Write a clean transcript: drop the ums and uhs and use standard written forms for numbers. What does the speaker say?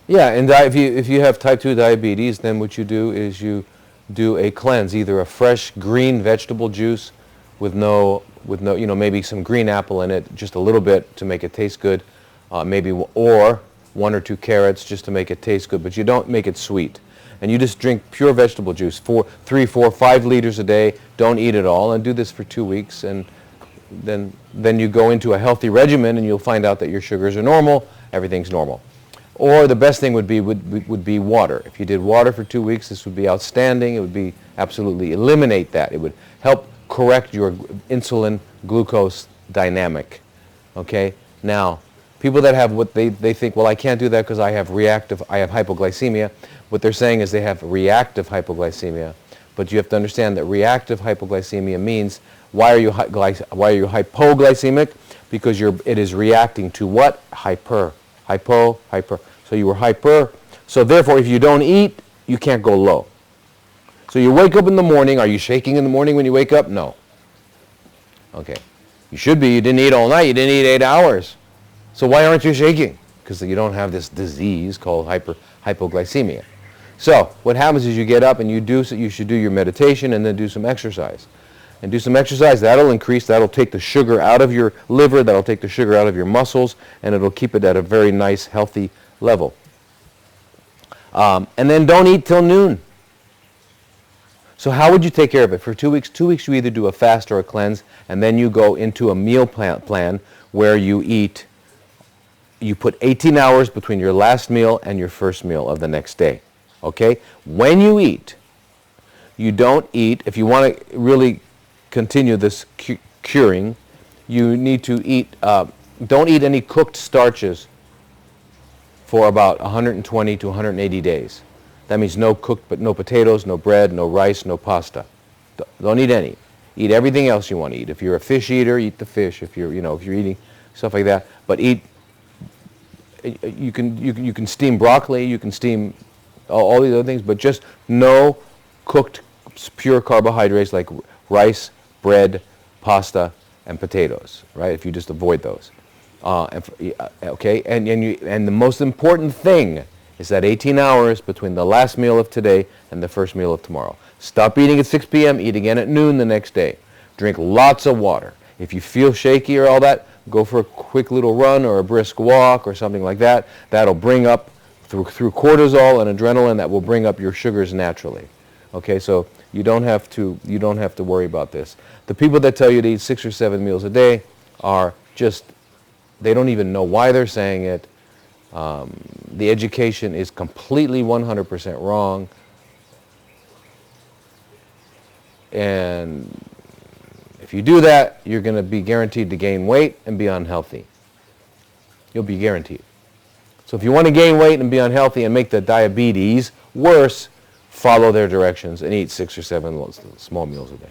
Yeah, and if you have type 2 diabetes, then what you do is you do a cleanse, either a fresh green vegetable juice with no, maybe some green apple in it, just a little bit to make it taste good, maybe, or 1 or 2 carrots just to make it taste good, but you don't make it sweet. And you just drink pure vegetable juice, 3, 4, 5 liters a day. Don't eat it all, and do this for 2 weeks, and then you go into a healthy regimen, and you'll find out that your sugars are normal, everything's normal. Or the best thing would be water. If you did water for 2 weeks, this would be outstanding. It would be absolutely eliminate that. It would help correct your insulin glucose dynamic. Okay? Now, people that have what they think, well, I can't do that because I have hypoglycemia. What they're saying is they have reactive hypoglycemia. But you have to understand that reactive hypoglycemia means why are you hypoglycemic? Because it is reacting to what? Hyper. So you were hyper. So therefore, if you don't eat, you can't go low. So you wake up in the morning. Are you shaking in the morning when you wake up? No. Okay. You should be. You didn't eat all night. You didn't eat 8 hours. So why aren't you shaking? Because you don't have this disease called hypoglycemia. So what happens is you get up and you should do your meditation and then do some exercise. And do some exercise, that'll take the sugar out of your liver, that'll take the sugar out of your muscles, and it'll keep it at a very nice, healthy level. And then don't eat till noon. So how would you take care of it? For 2 weeks, you either do a fast or a cleanse, and then you go into a meal plan where you put 18 hours between your last meal and your first meal of the next day. Okay? When you eat, you don't eat, if you want to really continue this curing, you need to eat, don't eat any cooked starches for about 120 to 180 days. That means no potatoes, no bread, no rice, no pasta. Don't eat any. Eat everything else you want to eat. If you're a fish eater, eat the fish. If you're eating stuff like that, but eat. You can steam broccoli. You can steam all these other things, but just no cooked pure carbohydrates like rice, bread, pasta, and potatoes, right? If you just avoid those. Okay, and the most important thing is that 18 hours between the last meal of today and the first meal of tomorrow. Stop eating at 6 p.m., eat again at noon the next day. Drink lots of water. If you feel shaky or all that, go for a quick little run or a brisk walk or something like that. That'll bring up, through cortisol and adrenaline, that will bring up your sugars naturally. Okay, so you don't have to worry about this. The people that tell you to eat 6 or 7 meals a day are just, they don't even know why they're saying it. The education is completely 100% wrong. And if you do that, you're going to be guaranteed to gain weight and be unhealthy. You'll be guaranteed. So if you want to gain weight and be unhealthy and make the diabetes worse, follow their directions and eat 6 or 7 small meals a day.